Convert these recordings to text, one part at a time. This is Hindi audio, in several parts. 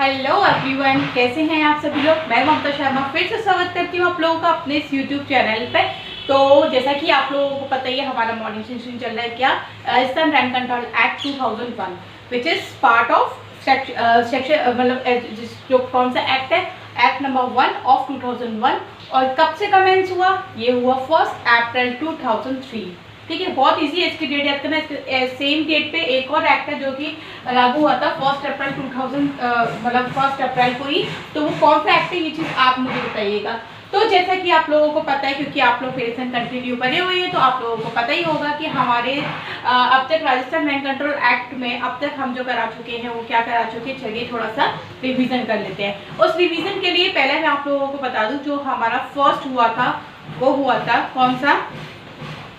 हेलो एवरीवन, कैसे हैं आप सभी लोग। मैं ममता शर्मा फिर से स्वागत करती हूँ आप लोगों का अपने इस यूट्यूब चैनल पे। तो जैसा कि आप लोगों को पता ही है, हमारा मॉर्निंग सेशन चल रहा है क्या, Rajasthan rank control act 2001 which is part of section, मतलब जो कौन सा एक्ट है, एक्ट नंबर 1 ऑफ 2001। और कब से कमेंस हुआ, ये हुआ 1 अप्रैल 2003। ठीक है, बहुत इजी है इसकी डेट याद करना। सेम डेट पे एक और एक्ट है जो कि लागू हुआ था 1 अप्रैल 2000, मतलब 1 अप्रैल को ही। तो वो कौन सा एक्ट है, ये चीज़ आप मुझे बताइएगा। तो जैसा कि आप लोगों को पता है, क्योंकि आप लोग मेरे संग कंटिन्यू बने हुए हैं, तो आप लोगों को पता ही होगा कि हमारे अब तक राजस्थान रैंक कंट्रोल एक्ट में अब तक हम जो करा चुके हैं वो क्या करा चुके हैं। चलिए थोड़ा सा रिवीजन कर लेते हैं। उस रिवीजन के लिए पहले मैं आप लोगों को बता दूँ, जो हमारा फर्स्ट हुआ था वो हुआ था कौन सा,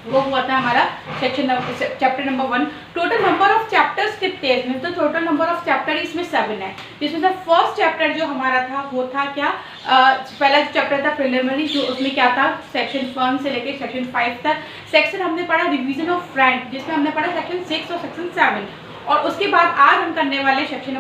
वो हुआ था हमारा chapter number 1। Total number of chapters कितने हैं इसमें, तो टोटल नंबर ऑफ चैप्टर इसमें 7 है। जिसमें से फर्स्ट चैप्टर जो हमारा था वो था क्या, पहला चैप्टर था प्रिलिमिनरी, जो उसमें क्या था, सेक्शन 1 से लेकर सेक्शन 5 तक। सेक्शन हमने पढ़ा रिवीजन ऑफ रैंक, जिसमें हमने पढ़ा सेक्शन 6 और सेक्शन 7। और उसके बाद आज हम करने वाले चैप्टर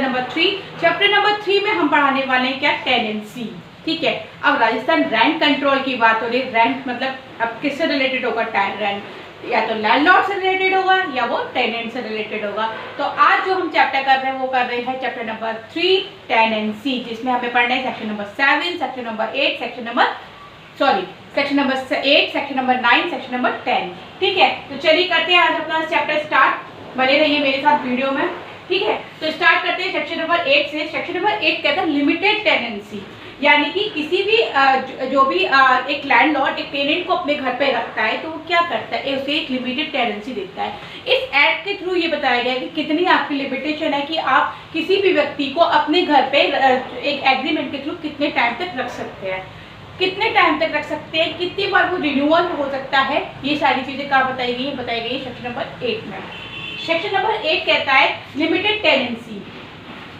नंबर 3। चैप्टर नंबर 3 में हम पढ़ाने वाले हैं क्या, टेनेंसी। ठीक है, अब राजस्थान रैंक कंट्रोल की बात हो रही है। रैंक मतलब अब किससे रिलेटेड होगा, रैंक या तो लैंडलॉर्ड से रिलेटेड होगा या वो टेनेंट से रिलेटेड होगा। तो आज जो हम चैप्टर कर रहे हैं वो कर रहे हैं चैप्टर नंबर 3 टेनेंसी, जिसमें हमें पढ़ना है section number 7, section number 8, section number 9, section number 10। ठीक है, तो चलिए करते हैं आज अपना चैप्टर स्टार्ट। बने रहिए मेरे साथ वीडियो में। ठीक है, तो स्टार्ट करते हैं सेक्शन नंबर 8 से। सेक्शन नंबर 8 कहता है लिमिटेड टेनेंसी, यानी कि किसी भी जो भी एक लैंडलॉर्ड एक टेनेंट को अपने घर पे रखता है तो वो क्या करता है, उसे एक लिमिटेड टेनेंसी देता है। इस एक्ट के थ्रू ये बताया गया है कि कितनी आपकी लिमिटेशन है कि आप किसी भी व्यक्ति को अपने घर पे एक एग्रीमेंट के थ्रू कितने टाइम तक रख सकते हैं, कितने टाइम तक रख सकते हैं, कितनी बार वो रिन्यूअल हो सकता है। ये सारी चीजें कहाँ बताई गई है सेक्शन नंबर 8 में। सेक्शन नंबर 8 कहता है लिमिटेड टेनेंसी।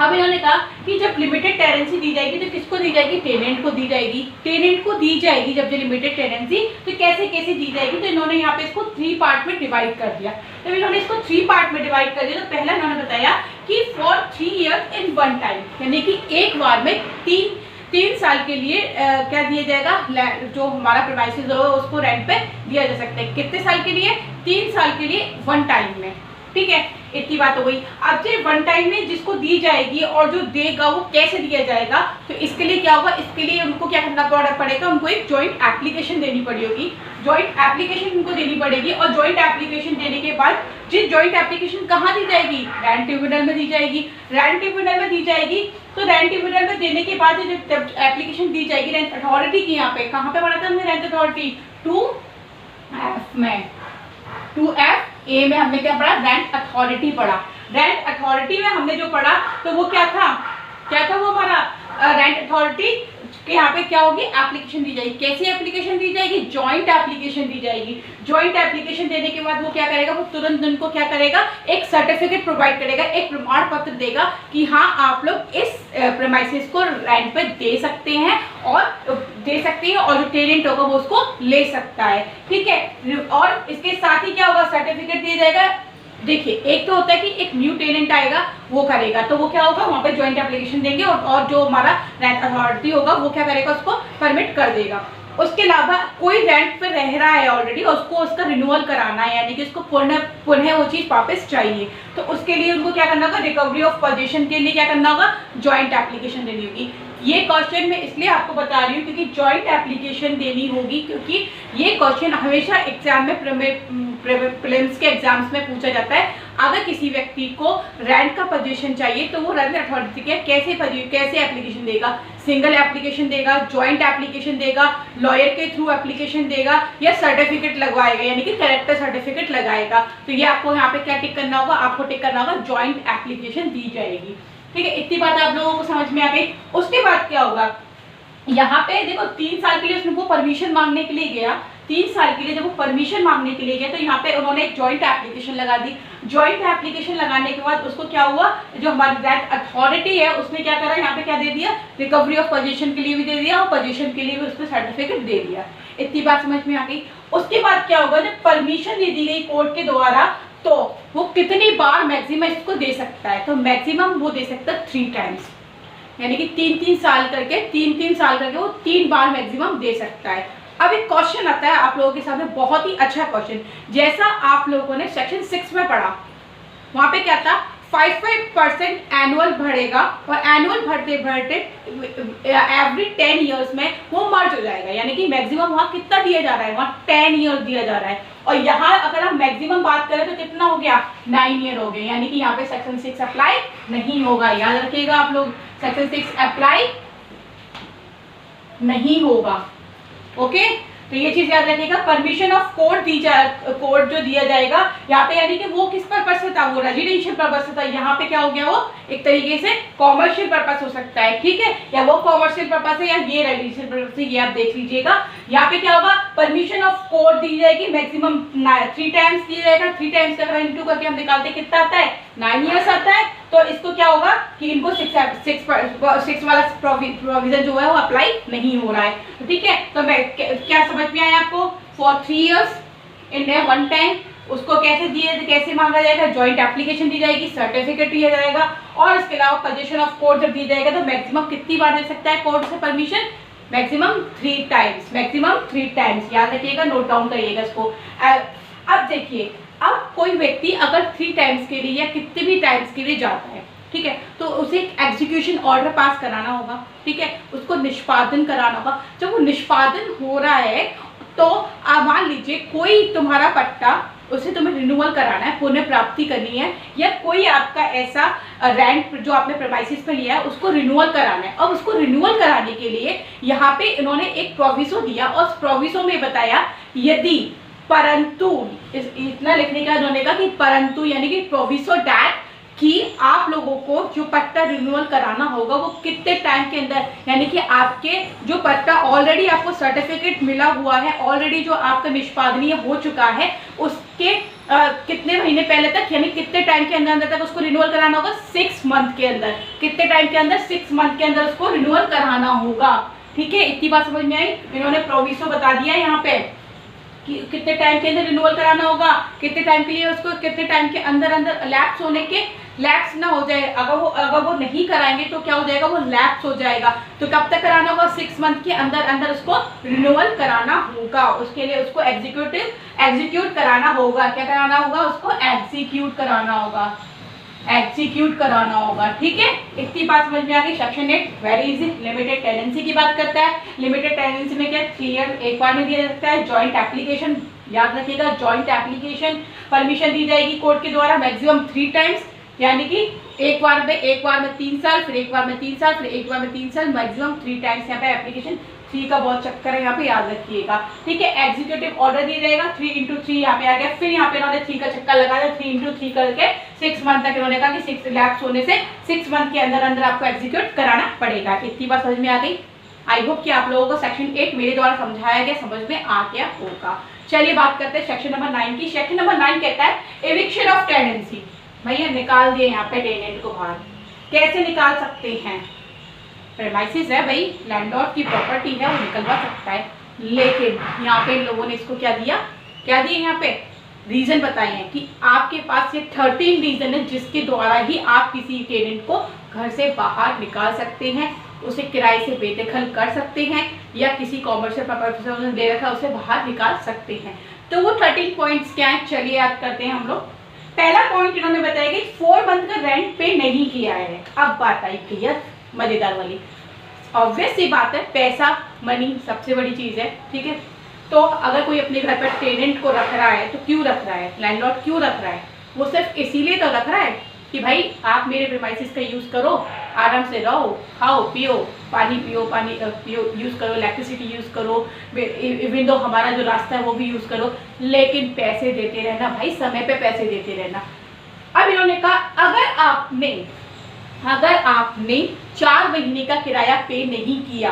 अब इन्होंने कहा कि जब लिमिटेड टेनेंसी दी जाएगी तो किसको दी जाएगी, टेनेंट को दी जाएगी। टेनेंट को दी जाएगी जब जो लिमिटेड टेनेंसी, तो कैसे कैसे दी जाएगी, तो इन्होंने यहाँ पे इसको 3 पार्ट में डिवाइड कर दिया। तो इन्होंने इसको 3 पार्ट में डिवाइड कर दिया। तो पहला इन्होंने बताया कि for 3 years in one time, यानी कि एक बार में 3 साल के लिए क्या दिया जाएगा, जो हमारा प्रीमाइसेस हो उसको रेंट पे दिया जा सकता है। कितने साल के लिए, 3 साल के लिए वन टाइम में। ठीक है, इतनी बात हो गई। अब जो वन टाइम में जिसको दी जाएगी और जो देगा वो कैसे दिया जाएगा, तो इसके लिए क्या होगा, इसके लिए उनको क्या करना पड़ेगा, उनको एक जॉइंट एप्लीकेशन देनी पड़ेगी। जॉइंट एप्लीकेशन उनको देनी पड़ेगी और जॉइंट एप्लीकेशन देने के बाद जिस जॉइंट एप्लीकेशन कहाँ दी जाएगी, रैंक ट्रिब्यूनल में दी जाएगी। रैंक ट्रिब्यूनल में दी जाएगी, तो रैंक ट्रिब्यूनल में देने के बाद जब एप्लीकेशन दी जाएगी रैंक अथॉरिटी की, यहाँ पे कहाँ पे पढ़ा था हमने रैंक अथॉरिटी, 2F में, 2F ए में हमने क्या पढ़ा, रैंक अथॉरिटी पढ़ा। रैंक अथॉरिटी में हमने जो पढ़ा तो वो क्या था वो हमारा रैंक अथॉरिटी के यहाँ पे क्या होगी, एप्लीकेशन दी जाएगी। कैसी एप्लीकेशन दी जाएगी, जॉइंट एप्लीकेशन दी जाएगी। जॉइंट एप्लीकेशन देने के बाद वो क्या करेगा, वो तुरंत उनको क्या करेगा, एक सर्टिफिकेट प्रोवाइड करेगा, एक प्रमाण पत्र देगा कि हाँ आप लोग इस प्रीमाइसेस को रेंट पे दे सकते हैं और जो टेनेंट होगा वो उसको ले सकता है। ठीक है, और इसके साथ ही क्या होगा, सर्टिफिकेट दिया जाएगा। देखिए, एक तो होता है कि एक न्यू टेनेंट आएगा वो करेगा, तो वो क्या होगा, वहाँ पे जॉइंट एप्लीकेशन देंगे और जो हमारा रैंक अथॉरिटी होगा वो क्या करेगा, उसको परमिट कर देगा। उसके अलावा कोई रेंट पे रह रहा है ऑलरेडी और उसको उसका रिन्यूअल कराना है, यानी कि उसको पुनः वो चीज़ वापस चाहिए, तो उसके लिए उनको क्या करना होगा, रिकवरी ऑफ पोजीशन के लिए क्या करना होगा, जॉइंट एप्लीकेशन देनी होगी। ये क्वेश्चन मैं इसलिए आपको बता रही हूँ क्योंकि जॉइंट एप्लीकेशन देनी होगी, क्योंकि ये क्वेश्चन हमेशा एग्जाम में प्रीलिम्स के एग्जाम्स में पूछा जाता है। अगर किसी व्यक्ति को रेंट का पोजीशन चाहिए तो वो रेंट अथॉरिटी के कैसे एप्लीकेशन देगा, सिंगल एप्लीकेशन देगा, जॉइंट एप्लीकेशन देगा, लॉयर के थ्रू एप्लीकेशन देगा या सर्टिफिकेट लगवाएगा, यानी कि कैरेक्टर सर्टिफिकेट लगाएगा। तो ये आपको यहाँ पे क्या टिक करना होगा, आपको टिक करना होगा जॉइंट एप्लीकेशन दी जाएगी। ठीक है, इतनी बात आप लोगों को समझ में आ गई। उसके बाद क्या होगा, यहाँ पे देखो 3 साल के लिए उसने वो परमिशन मांगने के लिए गया। 3 साल के लिए जब वो परमिशन मांगने के लिए गया तो यहाँ पे उन्होंने एक जॉइंट एप्लीकेशन लगा दी। जॉइंट एप्लीकेशन लगाने के बाद उसको क्या हुआ, जो हमारी रैंक अथॉरिटी है उसने क्या करा, यहाँ पे क्या दे दिया, रिकवरी ऑफ पोजीशन के लिए भी दे दिया और पोजीशन के लिए भी उसने सर्टिफिकेट दे दिया। इतनी बात समझ में आ गई। उसके बाद क्या होगा, जब परमिशन दे दी गई कोर्ट के द्वारा तो वो कितनी बार मैक्सिमम इसको दे सकता है, तो मैक्सिमम वो दे सकता है 3 टाइम्स। यानी कि 3-3 साल करके वो 3 बार मैक्सिमम दे सकता है। अब एक क्वेश्चन आता है आप लोगों के सामने, बहुत ही अच्छा क्वेश्चन, जैसा आप लोगों ने सेक्शन 6 में पढ़ा, वहां पे क्या था, 5% एनुअल बढ़ेगा और एनुअल बढ़ते बढ़ते एवरी 10 ईयर्स में वो मर्ज हो जाएगा, यानी कि मैक्सिमम वहाँ कितना दिया जा रहा है, वहाँ 10 ईयर्स दिया जा रहा है। और यहाँ अगर हम मैक्सिमम बात करें तो कितना हो गया, 9 ईयर हो गए, यानी कि यहाँ पे सेक्शन 6 अप्लाई नहीं होगा। याद रखिएगा आप लोग, सेक्शन 6 अप्लाई नहीं होगा। ओके, तो ये चीज याद रखिएगा। परमिशन ऑफ कोर्ट कोर्ट जो दिया जाएगा यहाँ पे, यानी कि वो किस पर्पस से था, वो रेजिडेंशियल पर्पस से था, यहाँ पे क्या हो गया, वो एक तरीके से कॉमर्शियल पर्पस हो सकता है, ठीक है, या वो कॉमर्शियल पर्पस है या ये रेजिडेंशियल पर्पस है, ये आप देख लीजिएगा। यहाँ पे क्या होगा, परमिशन ऑफ कोर्ट दी जाएगी, मैक्सिमम 3 टाइम्स दिया जाएगा। 3 टाइम्स का अगर इंटू करके हम निकालते हैं कितना आता है, 9 ईयर्स आता है। तो इसको क्या होगा कि इनको 6 वाला प्रोविजन जो है वो अप्लाई नहीं हो रहा है, ठीक है। तो मैं क्या समझ में आया आपको, फॉर 3 इयर्स इन 1 टाइम, उसको कैसे मांगा जाएगा, जॉइंट एप्लीकेशन दी जाएगी, सर्टिफिकेट दिया जाएगा, और इसके अलावा पोजीशन ऑफ कोर्ट जब दी जाएगा तो मैक्सिमम कितनी बार दे सकता है कोर्ट से permission, maximum 3 times, maximum 3 times. याद रखिएगा, नोट डाउन करिएगा इसको। अब देखिए, अब कोई व्यक्ति अगर 3 टाइम्स के लिए या कितने भी टाइम्स के लिए जाता है, ठीक है, तो उसे एक एग्जीक्यूशन ऑर्डर पास कराना होगा, ठीक है, उसको निष्पादन कराना होगा। जब वो निष्पादन हो रहा है तो मान लीजिए कोई तुम्हारा पट्टा, उसे तुम्हें रिन्यूअल कराना है, पुनः प्राप्ति करनी है, या कोई आपका ऐसा रेंट जो आपने प्रेमाइसिस पे लिया है उसको रिन्यूअल कराना है। अब उसको रिन्यूअल कराने के लिए यहाँ पे इन्होंने एक प्रोविसो दिया, और उस प्रोविसो में बताया यदि परंतु, इतना लिखने का उन्होंने कहा कि परंतु, यानी कि प्रोविसो डैट, कि आप लोगों को जो पट्टा रिन्यूअल कराना होगा वो कितने टाइम के अंदर, यानी कि आपके जो पट्टा ऑलरेडी आपको सर्टिफिकेट मिला हुआ है, ऑलरेडी जो आपका निष्पादनीय हो चुका है, उसके कितने महीने पहले तक, यानी कितने टाइम के अंदर अंदर तक उसको रिन्यूअल कराना होगा, 6 मंथ के अंदर। कितने टाइम के अंदर, 6 मंथ के अंदर उसको रिन्यूअल कराना होगा, ठीक है। इतनी बात समझ में आई, इन्होंने प्रोविसो बता दिया यहाँ पे कि कितने टाइम के अंदर रिन्यूअल कराना होगा, कितने टाइम के लिए, उसको कितने टाइम के अंदर अंदर लैप्स होने के, लैप्स ना हो जाए, अगर वो नहीं कराएंगे तो क्या हो जाएगा, वो लैप्स हो जाएगा। तो कब तक कराना होगा, 6 मंथ के अंदर अंदर उसको रिन्यूअल कराना होगा। उसके लिए उसको एग्जीक्यूट कराना होगा। क्या कराना होगा, उसको एग्जीक्यूट कराना होगा, एग्जीक्यूट कराना होगा, ठीक है। इतनी बात समझ में आ गई। Section 8 very easy, limited tenancy की बात करता है। लिमिटेड टेनेंसी में क्या, क्लियर एक बार में दिया जा सकता है। जॉइंट एप्लीकेशन, याद रखिएगा, जॉइंट एप्लीकेशन परमिशन दी जाएगी कोर्ट के द्वारा, मैक्सिमम 3 टाइम्स, यानी कि एक बार में 3 साल, फिर एक बार में 3 साल, फिर एक बार में 3 साल, मैक्सिमम 3 टाइम्स यहाँ पे एप्लीकेशन। 3 का बहुत चक्कर है यहाँ पे, याद रखिएगा, ठीक है। एग्जीक्यूटिव ऑर्डर दिया जाएगा, 3x3 यहाँ पे आ गया, फिर यहाँ पे इन्होंने 3 का चक्कर लगाया, 3x3 करके 6 मंथ तक इन्होंने कहा कि 6 लैप्स होने से 6 मंथ के अंदर अंदर आपको एग्जीक्यूट कराना पड़ेगा। इतनी बात समझ में आ गई। आई होप कि आप लोगों को सेक्शन 8 मेरे द्वारा समझाया गया, समझ में आ गया होगा। चलिए बात करते हैं सेक्शन नंबर 9 की। सेक्शन नंबर 9 कहता है एविक्शन ऑफ टेनेंसी। भैया निकाल दिए यहाँ पे टेनेंट को बाहर, कैसे निकाल सकते हैं, प्रेमाइसिस है भाई, लैंडलॉर्ड की प्रॉपर्टी है, वो निकलवा सकता है, लेकिन यहाँ पे लोगों ने इसको क्या दिया यहाँ पे रीजन बताए हैं कि आपके पास ये 13 रीजन है जिसके द्वारा ही आप किसी टेनेंट को घर से बाहर निकाल सकते हैं, उसे किराए से बेदखल कर सकते हैं, या किसी कॉमर्शियल पर्पस से उन्होंने दे रखा उसे बाहर निकाल सकते हैं। तो वो 13 पॉइंट्स क्या हैं, चलिए याद करते हैं हम लोग। पहला पॉइंट इन्होंने बताया कि 4 मंथ का रेंट पे नहीं किया है। अब बात आई क्लियर, मजेदार वाली, ऑब्वियस सी बात है, पैसा मनी सबसे बड़ी चीज है, ठीक है। तो अगर कोई अपने घर पर टेनेंट को रख रहा है तो क्यों रख रहा है, लैंडलॉर्ड क्यों रख रहा है, वो सिर्फ इसीलिए तो रख रहा है कि भाई आप मेरे प्रीमाइसिस का यूज करो, आराम से रहो, खाओ पियो, पानी पियो यूज करो, इलेक्ट्रिसिटी यूज करो, इवन दो हमारा जो रास्ता है वो भी यूज करो, लेकिन पैसे देते रहना भाई, समय पे पैसे देते रहना। अब इन्होंने कहा अगर आपने 4 महीने का किराया पे नहीं किया,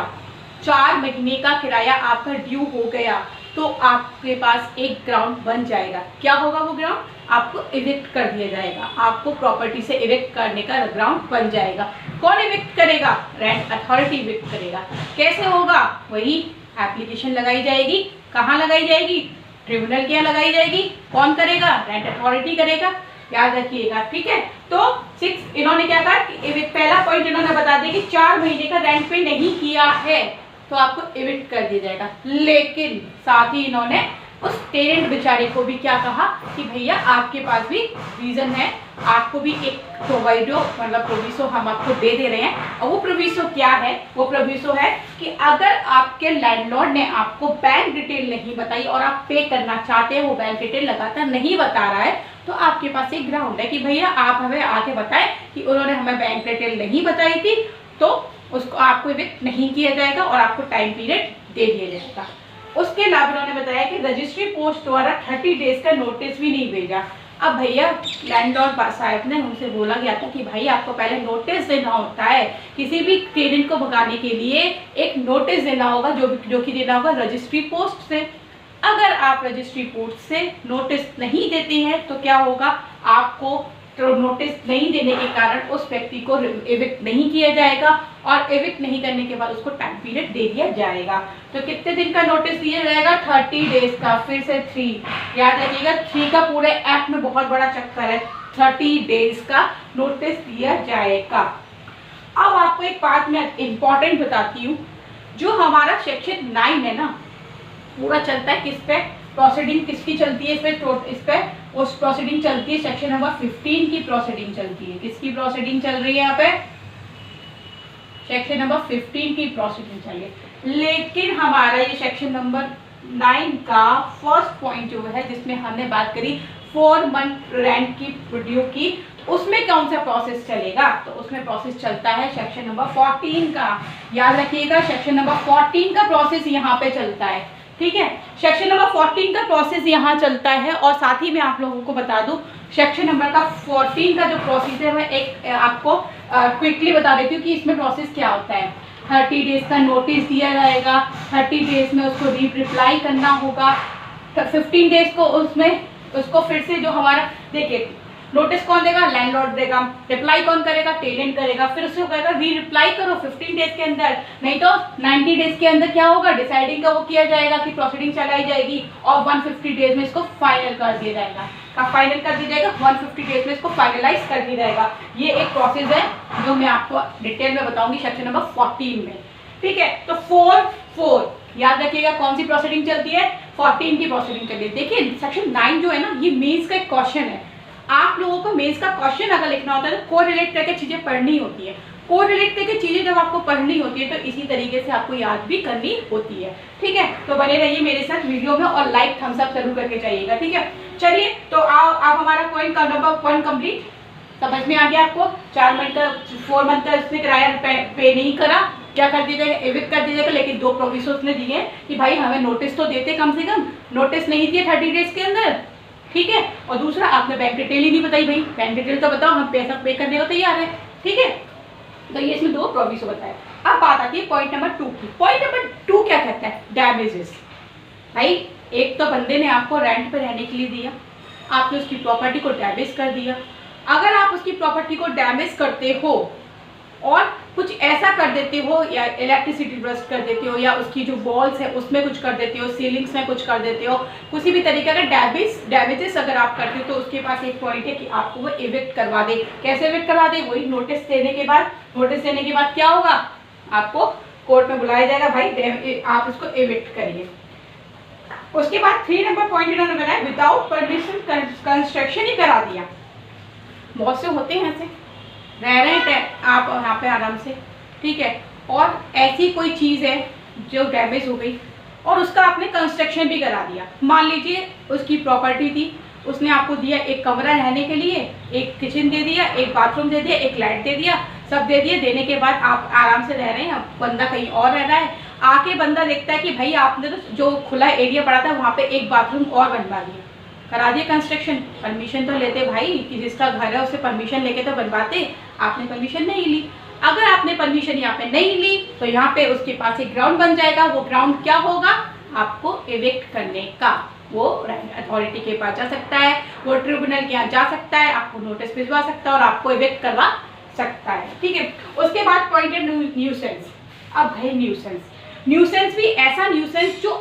4 महीने का किराया आपका ड्यू हो गया, तो आपके पास एक ग्राउंड बन जाएगा। क्या होगा वो ग्राउंड, आपको इविक्ट कर दिया जाएगा, आपको प्रॉपर्टी से इविक्ट करने का ग्राउंड बन जाएगा। कौन इविक्ट करेगा, रेंट अथॉरिटी इविक्ट करेगा। कैसे होगा, वही एप्लीकेशन लगाई जाएगी, कहाँ लगाई जाएगी, ट्रिब्यूनल के यहाँ लगाई जाएगी, कौन करेगा, रेंट अथॉरिटी करेगा, याद रखिएगा, ठीक है। तो 6 इन्होंने क्या कहा कि एविक्ट, पहला पॉइंट इन्होंने बता दिया कि 4 महीने का रेंट पे नहीं किया है तो आपको एविक्ट कर दिया जाएगा। लेकिन साथ ही इन्होंने उस टेनेंट बेचारे को भी क्या कहा कि भैया आपके पास भी रीजन है, आपको भी एक प्रोवाइडो मतलब प्रोविसो हम आपको दे रहे हैं। और वो प्रोविसो क्या है? वो प्रोविसो है कि अगर आपके लैंडलॉर्ड ने आपको बैंक डिटेल नहीं बताई और आप पे करना चाहते हैं, वो बैंक डिटेल लगातार नहीं बता रहा है, तो आपके पास एक ग्राउंड है कि भैया आप हमें आके बताएं कि उन्होंने हमें बैंक डिटेल नहीं बताई थी, तो उसको आपको एविक्ट नहीं किया जाएगा और आपको टाइम पीरियड दे दिया जाएगा। उसके अलावा उन्होंने बताया कि रजिस्ट्री पोस्ट द्वारा 30 डेज का नोटिस भी नहीं भेजा। अब भैया लैंडलॉर्ड साहब ने उनसे बोला गया था कि भाई आपको पहले नोटिस देना होता है, किसी भी टेनेंट को भगाने के लिए एक नोटिस देना होगा, जो कि देना होगा रजिस्ट्री पोस्ट से। अगर आप रजिस्ट्री पोस्ट से नोटिस नहीं देते हैं तो क्या होगा, आपको तो नोटिस नहीं देने के कारण उस व्यक्ति को एविक्ट नहीं किया जाएगा और एविक्ट नहीं करने के बाद उसको टाइम पीरियड दे दिया जाएगा। तो कितने दिन का नोटिस दिया जाएगा? 30 डेज का। फिर से 3 याद रखिएगा, 3 का पूरे एक्ट में बहुत बड़ा चक्कर है। 30 डेज का नोटिस दिया जाएगा। अब आपको एक बात मैं इंपॉर्टेंट बताती हूँ, जो हमारा सेक्शन 9 है ना, पूरा चलता है किस पे? प्रोसीडिंग किसकी चलती है इस पे उस प्रोसीडिंग चलती है सेक्शन नंबर 15 की प्रोसीडिंग चलती है। किसकी प्रोसीडिंग चल रही है यहाँ पे? सेक्शन नंबर 15 की प्रोसीडिंग चल रही है। लेकिन हमारा ये सेक्शन नंबर 9 का फर्स्ट पॉइंट जो है, जिसमें हमने बात करी 4 मंथ रेंट की ड्यू की, उसमें कौन सा प्रोसेस चलेगा? तो उसमें प्रोसेस चलता है सेक्शन नंबर 14 का। याद रखिएगा, सेक्शन नंबर 14 का प्रोसेस यहाँ पे चलता है। ठीक है, सेक्शन नंबर 14 का प्रोसेस यहाँ चलता है। और साथ ही मैं आप लोगों को बता दूं, सेक्शन नंबर का 14 का जो प्रोसेस है, मैं एक आपको क्विकली बता देती हूँ कि इसमें प्रोसेस क्या होता है। 30 डेज का नोटिस दिया जाएगा, 30 डेज में उसको रिप्लाई करना होगा, 15 डेज को उसको फिर से जो हमारा, देखिए नोटिस कौन देगा? लैंडलॉर्ड देगा। रिप्लाई कौन करेगा? टेनेंट करेगा। फिर उसको कहेगा री रिप्लाई करो 15 डेज के अंदर, नहीं तो 90 डेज के अंदर क्या होगा? डिसाइडिंग का वो किया जाएगा कि प्रोसीडिंग चलाई जाएगी और 150 डेज में इसको फाइनल कर दिया जाएगा। फाइनल कर दिया जाएगा 150 डेज में इसको फाइनलाइज कर दिया जाएगा। ये एक प्रोसेस है जो मैं आपको डिटेल में बताऊंगी सेक्शन नंबर 14 में। ठीक है, तो 4 याद रखिएगा, कौन सी प्रोसीडिंग चलती है? 14 की प्रोसीडिंग चलती है। देखिए सेक्शन 9 जो है ना, ये मेंस का एक क्वेश्चन है। आप लोगों को मेंस का क्वेश्चन अगर लिखना होता है तो कोरिलेट करके चीजें पढ़नी होती है। कोरिलेट करके चीजें जब आपको पढ़नी होती है तो इसी तरीके से आपको याद भी करनी होती है। ठीक है, तो बने रहिए मेरे साथ वीडियो में और लाइक थम्स अप जरूर करके जाइएगा। ठीक है, चलिए तो आओ, आप हमारा पॉइंट का नंबर 1 कंप्लीट समझ में आ गया आपको। 4 मंथ का 4 मंथ का उसने किराया पे नहीं करा, क्या कर दिया जाएगा? एविक्ट कर दिया जाएगा। लेकिन 2 प्रोविजन ने दिए कि भाई हमें नोटिस तो देते, कम से कम नोटिस नहीं दिए 30 डेज के अंदर। ठीक है, और दूसरा आपने बैंक डिटेल ही नहीं बताई। भाई बैंक डिटेल तो बताओ, हम पैसा पे करने को तैयार है। ठीक है, तो ये इसमें 2 प्रोविजन बताए। अब बात आती है पॉइंट नंबर 2 की। पॉइंट नंबर 2 क्या कहता है? डैमेजेस। भाई एक तो बंदे ने आपको रेंट पे रहने के लिए दिया, आपने उसकी प्रॉपर्टी को डैमेज कर दिया। अगर आप उसकी प्रॉपर्टी को डैमेज करते हो और कुछ ऐसा कर देते हो, या इलेक्ट्रिसिटी बर्स्ट कर देते हो, या उसकी जो वॉल्स है उसमें कुछ कर देते हो, सीलिंग्स में कुछ कर देते हो, किसी भी तरीके का डैमेजेस अगर आप करते हो, तो उसके पास एक पॉइंट है कि आपको वो एविक्ट करवा दे। कैसे एविक्ट करवा दे? वही नोटिस देने के बाद। नोटिस देने के बाद क्या होगा? आपको कोर्ट में बुलाया जाएगा, भाई आप इसको एविक्ट करिए। उसके बाद 3 नंबर पॉइंट इन्होंने बनाया, विदाउट परमिशन कंस्ट्रक्शन ही करा दिया। बहुत से होते हैं ऐसे, रह रहे हैं आप यहाँ पे आराम से, ठीक है, और ऐसी कोई चीज़ है जो डैमेज हो गई और उसका आपने कंस्ट्रक्शन भी करा दिया। मान लीजिए उसकी प्रॉपर्टी थी, उसने आपको दिया एक कमरा रहने के लिए, एक किचन दे दिया, एक बाथरूम दे दिया, एक लाइट दे दिया, सब दे दिए। देने के बाद आप आराम से रह रहे हैं, बंदा कहीं और रह रहा है, आके बंदा देखता है कि भाई आपने तो जो खुला एरिया पड़ा था वहाँ पे एक बाथरूम और बनवा दिया, करा दिया कंस्ट्रक्शन। परमिशन तो लेते भाई, कि जिसका घर है उससे परमिशन लेके तो बनवाते, आपने परमिशन नहीं ली। अगर आपने परमिशन यहाँ पे नहीं ली तो यहाँ पे उसके पास एक ग्राउंड बन जाएगा। वो ग्राउंड क्या होगा? आपको एविक्ट करने का। वो अथॉरिटी के पास जा सकता है, वो ट्रिब्यूनल के यहाँ जा सकता है, आपको नोटिस भिजवा सकता है और आपको एविक्ट करवा सकता है। ठीक है, उसके बाद पॉइंट है न्यूसेंस। अब भाई न्यूसेंस भी ऐसा न्यूसेंस जो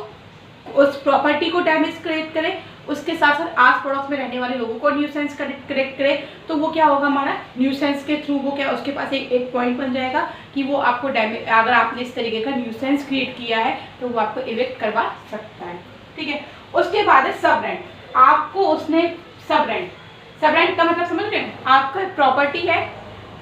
उस प्रॉपर्टी को डैमेज क्रिएट करे, उसके साथ साथ आस पड़ोस में रहने वाले लोगों को न्यूसेंस करेक्ट करे, तो वो क्या होगा हमारा न्यूसेंस के थ्रू वो क्या उसके पास एक पॉइंट बन जाएगा कि वो आपको डैमेज, अगर आपने इस तरीके का न्यूसेंस क्रिएट किया है तो वो आपको इविक्ट करवा सकता है। ठीक है, उसके बाद है सब रेंट। आपको उसने सब रेंट का मतलब समझ रहे हैं, आपका प्रॉपर्टी है,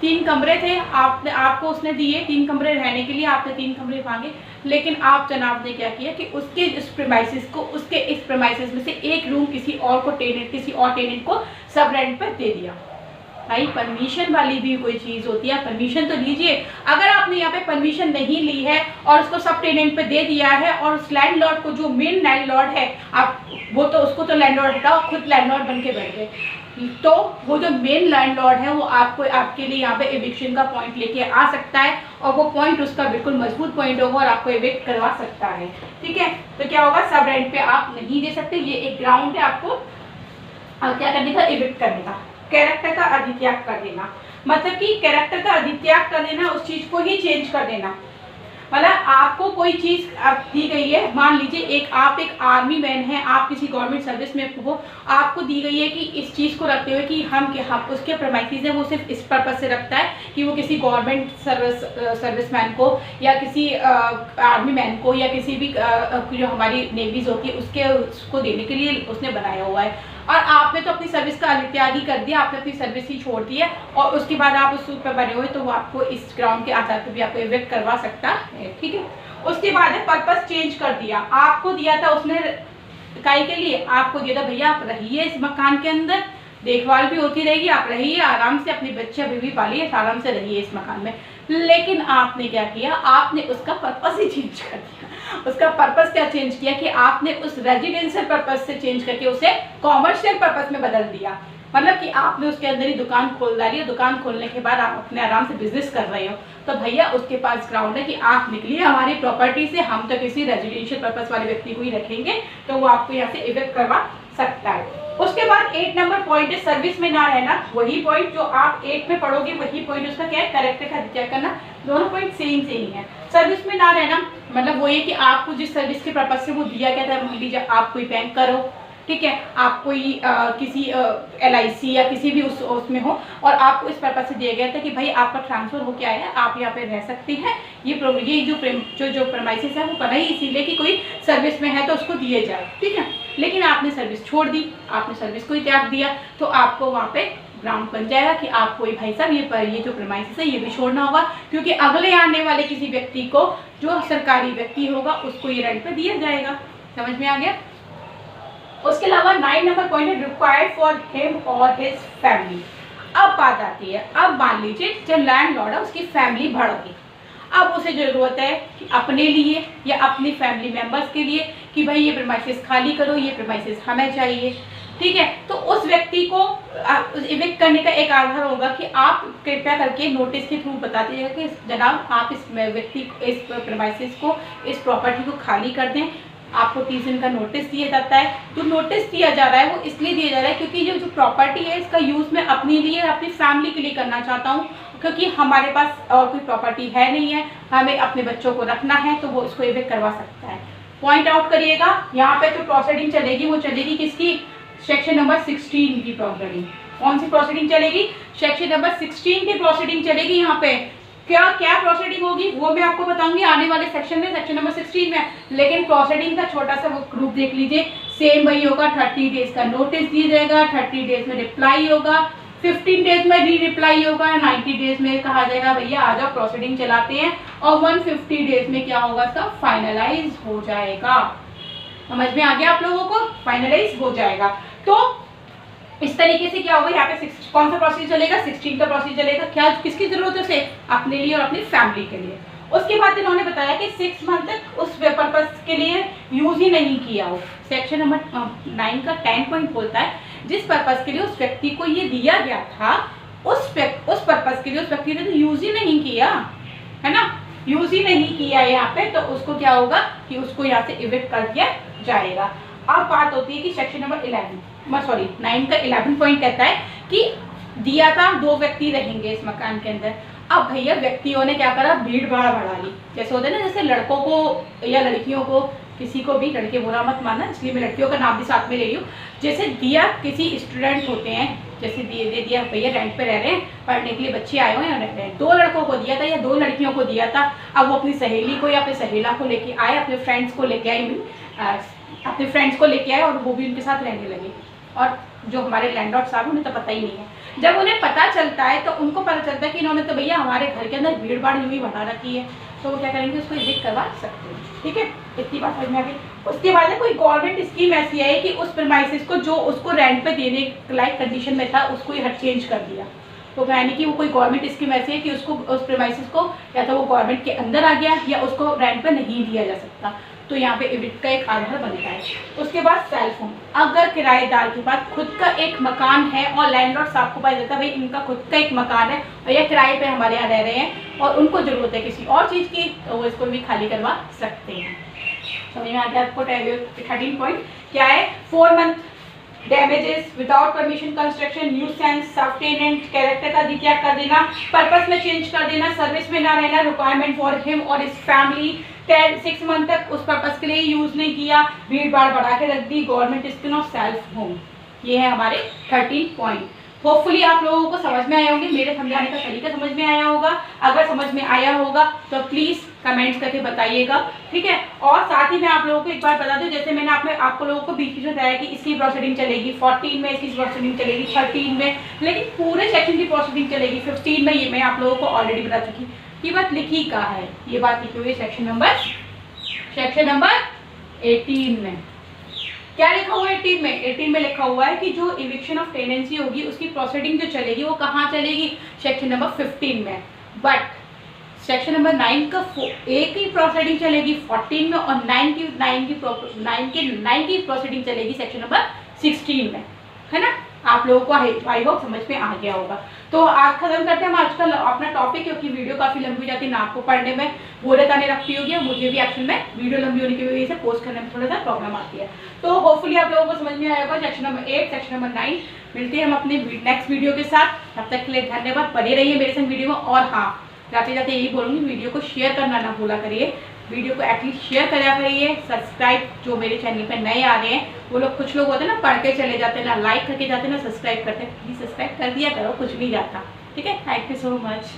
3 कमरे थे, आपको उसने दिए 3 कमरे रहने के लिए, आपने 3 कमरे मांगे, लेकिन आप जनाब ने क्या किया कि उसके इस प्रेमाइसिस को, उसके इस प्रेमाइसिस में से एक रूम किसी और टेनेंट को सब रेंट पर दे दिया। भाई परमिशन वाली भी कोई चीज़ होती है, परमिशन तो लीजिए। अगर आपने यहाँ पे परमिशन नहीं ली है और उसको सब टेनेंट पे दे दिया है, और उस लैंडलॉर्ड को, जो मेन लैंडलॉर्ड है, आप वो तो उसको तो लैंडलॉर्ड हटाओ, खुद लैंडलॉर्ड बन के बैठ गए, तो वो जो मेन लैंडलॉर्ड है वो आपको, आपके लिए यहाँ पे एविक्शन का पॉइंट लेके आ सकता है, और वो पॉइंट उसका बिल्कुल मजबूत पॉइंट होगा और आपको एविक्ट करवा सकता है। ठीक है, तो क्या होगा, सब रेंट पे आप नहीं दे सकते, ये एक ग्राउंड है आपको क्या करने का, एविक्ट करने का। कैरेक्टर का अधित्याग कर देना, मतलब कि कैरेक्टर का अधित्याग कर देना, उस चीज को ही चेंज कर देना। मतलब आपको कोई चीज दी गई है, मान लीजिए आप एक आर्मी मैन है, आप किसी गवर्नमेंट सर्विस में हो, आपको दी गई है कि इस चीज को रखते हुए कि हम उसके प्रेमाइसेस है वो सिर्फ इस पर्पज से रखता है कि वो किसी गवर्नमेंट सर्विसमैन को या किसी आर्मी मैन को या किसी भी जो हमारी नेवीज होती है उसको देने के लिए उसने बनाया हुआ है, और आपने तो अपनी सर्विस का अधित्याग ही कर दिया, आपने अपनी सर्विस ही छोड़ दी है, और उसके बाद आप उस पर बने हुए, तो वो आपको इस ग्राउंड के आधार पर भी आपको इविक्ट करवा सकता है। ठीक है, उसके बाद है पर्पस चेंज कर दिया। आपको दिया था उसने काई के लिए, आपको दिया था भैया आप रहिए इस मकान के अंदर, देखभाल भी होती रहेगी, आप रहिए आराम से, अपने बच्चे बीवी पालिए, आराम से रहिए इस मकान में, लेकिन आपने क्या किया, आपने उसका पर्पस ही चेंज कर दिया। उसका पर्पस क्या चेंज किया कि आपने उस रेजिडेंशियल पर्पस से चेंज करके उसे कॉमर्शियल पर्पस में बदल दिया। मतलब कि आपने उसके अंदर ही दुकान खोल डाली, दुकान खोलने के बाद आप अपने आराम से बिजनेस कर रहे हो, तो भैया उसके पास ग्राउंड है कि आप निकलिए हमारी प्रॉपर्टी से, हम तो किसी रेजिडेंशियल पर्पस वाले व्यक्ति को ही रखेंगे, तो वो आपको यहाँ से इविक्ट करवा सकता है। उसके बाद 8 नंबर पॉइंट है सर्विस में ना रहना। वही पॉइंट जो आप 8 में पढ़ोगे वही पॉइंट उसका क्या है, कैरेक्टर का अधित्याग करना। दोनों पॉइंट सेम से ही है। सर्विस में ना रहना मतलब वो ये कि आपको जिस सर्विस के पर्पज से वो दिया गया था, मान लीजिए आप कोई बैंक करो, ठीक है, आप कोई किसी LIC या किसी भी उसमें हो, और आपको इस पर्पज से दिया गया था कि भाई आपका ट्रांसफर हो के आया, आप यहाँ पे रह सकते हैं, ये जो प्रेमाइसेस है वो बना ही इसीलिए कि कोई सर्विस में है तो उसको दिए जाए, ठीक है। लेकिन आपने सर्विस छोड़ दी, आपने सर्विस को ही त्याग दिया, तो आपको वहाँ पे ग्राउंड बन जाएगा कि आपको भाई साहब ये जो प्रेमाइसेस है ये भी छोड़ना होगा, क्योंकि अगले आने वाले किसी व्यक्ति को, जो सरकारी व्यक्ति होगा, उसको ये रेंट पे दिया जाएगा। समझ में आ गया। उसके अलावा 9 नंबर पॉइंट है रिक्वायर्ड फॉर हिम और हिज फैमिली। अब बात आती है, अब मान लीजिए जो लैंडलॉर्ड है उसकी फैमिली बढ़ गई, अब उसे जरूरत है कि अपने लिए या अपनी फैमिली मेंबर्स के लिए कि भाई ये प्रेमाइसेस खाली करो, ये प्रेमाइसेस हमें चाहिए, ठीक है। तो उस व्यक्ति को इविक्ट करने का एक आधार होगा कि आप कृपया करके नोटिस के थ्रू बता दीजिएगा कि जनाब आप इस व्यक्ति को, इस प्रेमाइसेस को, इस प्रॉपर्टी को खाली कर दें। आपको 30 दिन का नोटिस दिया जाता है। जो नोटिस दिया जा रहा है वो इसलिए दिया जा रहा है क्योंकि जो प्रॉपर्टी है इसका यूज़ मैं अपने लिए और अपनी फैमिली के लिए करना चाहता हूँ, क्योंकि हमारे पास और कोई प्रॉपर्टी है नहीं है, हमें अपने बच्चों को रखना है, तो वो इसको इविक्ट करवा सकता है। पॉइंट आउट करिएगा, यहाँ पे जो प्रोसीडिंग चलेगी वो चलेगी किसकी, सेक्शन नंबर 16 की प्रोसीडिंग। कौन सी प्रोसीडिंग चलेगी, सेक्शन नंबर 16 की प्रोसीडिंग चलेगी। यहाँ पे क्या प्रोसीडिंग होगी वो मैं आपको बताऊंगी आने वाले सेक्शन में, सेक्शन नंबर 16 में। लेकिन प्रोसीडिंग का छोटा सा वो ग्रुप देख लीजिए, सेम वही होगा। 30 डेज का नोटिस दिया जाएगा, 30 डेज में रिप्लाई होगा, 15 डेज में रिप्लाई होगा, 90 डेज में कहा जाएगा भैया आ जाओ प्रोसीडिंग चलाते हैं, और 150 डेज में क्या होगा, इसका फाइनलाइज हो जाएगा। समझ में आ गया आप लोगों को, फाइनलाइज हो जाएगा। तो इस तरीके से क्या होगा, यहाँ पे कौन सा प्रोसीजर चलेगा, 16 का प्रोसीजर चलेगा। क्या किसकी जरूरत है उसे, अपने लिए और अपनी फैमिली के लिए। उसके बाद इन्होंने बताया कि 6 मंथ तक उस पर्पस के लिए यूज ही नहीं किया हो। सेक्शन नंबर 9 का 10 पॉइंट बोलता है जिस पर्पस के लिए उस व्यक्ति को ये दिया गया था, उस पर्पस के लिए उस व्यक्ति ने तो यूज ही नहीं किया, है ना, यूज ही नहीं किया यहाँ पे, तो उसको क्या होगा कि उसको यहाँ से इविक्ट कर दिया जाएगा। अब बात होती है कि सेक्शन नंबर 9 का 11 पॉइंट कहता है कि दिया था 2 व्यक्ति रहेंगे इस मकान के अंदर। अब भैया व्यक्तियों ने क्या करा, भीड़ भाड़ बढ़ा ली। जैसे होता है ना, जैसे लड़कों को या लड़कियों को किसी को भी लड़के बुरा मत मानना, इसलिए मैं लड़कियों का नाम भी साथ में ले रही हूँ। जैसे दिया किसी स्टूडेंट होते हैं, जैसे दे दिया भैया रेंट पे रह रहे हैं, पढ़ने के लिए बच्चे आए हुए हैं रह रहे हैं, 2 लड़कों को दिया था या 2 लड़कियों को दिया था। अब वो अपनी सहेली को या अपने सहेला को लेके आए, अपने फ्रेंड्स को लेके आए, अपने फ्रेंड्स को लेके आए और वो भी उनके साथ रहने लगे। और जो हमारे लैंडलॉर्ड साहब उन्हें तो पता ही नहीं है। जब उन्हें पता चलता है तो उनको पता चलता है कि इन्होंने तो भैया हमारे घर के अंदर भीड़ भाड़ यूँ ही बढ़ा रखी है, तो वो क्या करेंगे, उसको एविक्ट करवा सकते हैं। ठीक है, इतनी बात समझ में आ गई। उसके बाद कोई गवर्नमेंट स्कीम ऐसी है कि उस प्रीमाइसेस को जो उसको रेंट पे देने लाइक कंडीशन में था उसको ही हट चेंज कर दिया। तो यानी कि वो कोई गवर्नमेंट स्कीम ऐसी है कि उसको उस प्रीमाइसेस को या तो वो गवर्नमेंट के अंदर आ गया या उसको रेंट पे नहीं दिया जा सकता, तो यहाँ पे एविक्ट का एक आधार बनता है। उसके बाद सेल्फ होम, अगर किराएदार के पास खुद का एक मकान है और लैंडलॉर्ड साहब को पता चलता है भाई इनका खुद का एक मकान है और ये किराए पे हमारे यहाँ रह रहे हैं और उनको ज़रूरत है किसी और चीज़ की, तो वो इसको भी खाली करवा सकते हैं। समझ में आ गया आपको? 13 पॉइंट क्या है? 4 month damages without permission construction, nuisance, सब टेनेंट, कैरेक्टर का अधित्याग कर देना, पर्पस में चेंज कर देना, सर्विस में ना रहना, रिक्वायरमेंट फॉर हिम और हिज फैमिली, 6 मंथ तक उस पर्पस के लिए यूज नहीं किया, भीड़ भाड़ बढ़ा के रख दी, government scheme of self home. ये है हमारे 13 पॉइंट। होपफुली आप लोगों को समझ में आए होंगे, मेरे समझाने का तरीका समझ में आया होगा। अगर समझ में आया होगा तो प्लीज़ कमेंट्स करके बताइएगा, ठीक है। और साथ ही मैं आप लोगों को एक बार बता दूं, जैसे मैंने आपको लोगों को बीच में बताया कि इसकी प्रोसीडिंग चलेगी 14 में, इसकी प्रोसीडिंग चलेगी 13 में, लेकिन पूरे सेक्शन की प्रोसीडिंग चलेगी 15 में। ये मैं आप लोगों को ऑलरेडी बता चुकी। ये बात लिखी कहाँ है? ये बात लिखी हुई है सेक्शन नंबर 18 में। क्या लिखा हुआ है 18 में? 18 में लिखा हुआ है कि जो इविक्शन ऑफ टेनेंसी होगी उसकी प्रोसीडिंग जो चलेगी वो कहाँ चलेगी? सेक्शन नंबर 15 में। बट सेक्शन नंबर 9 का एक ही प्रोसीडिंग चलेगी 14 में और 9 की प्रोसीडिंग चलेगी सेक्शन नंबर 16 में, है ना। आप लोगों को आई होप समझ में आ गया होगा। तो आज खत्म करते हैं हम आज का अपना टॉपिक, क्योंकि वीडियो काफ़ी लंबी हो जाती है ना, आपको पढ़ने में बोरियत आने लगती होगी और मुझे भी एक्चुअल में वीडियो लंबी होने की वजह से पोस्ट करने में थोड़ा सा प्रॉब्लम आती है। तो होपफुली आप लोगों को समझ में आया होगा सेक्शन नंबर 8, सेक्शन नंबर 9। मिलते हैं हम अपने नेक्स्ट वीडियो के साथ, तब तक के लिए धन्यवाद। बने रहिए मेरे संग वीडियो में। और हाँ, जाते जाते यही बोलूँगी, वीडियो को शेयर करना ना भूला करिए, वीडियो को एटलीस्ट शेयर करा करिए। सब्सक्राइब, जो मेरे चैनल पे नए आ रहे हैं वो लोग, कुछ लोग होते हैं ना पढ़ के चले जाते हैं, ना लाइक करके जाते हैं ना सब्सक्राइब करते हैं, प्लीज़ सब्सक्राइब कर दिया करो, कुछ नहीं जाता, ठीक है। Thank you so much.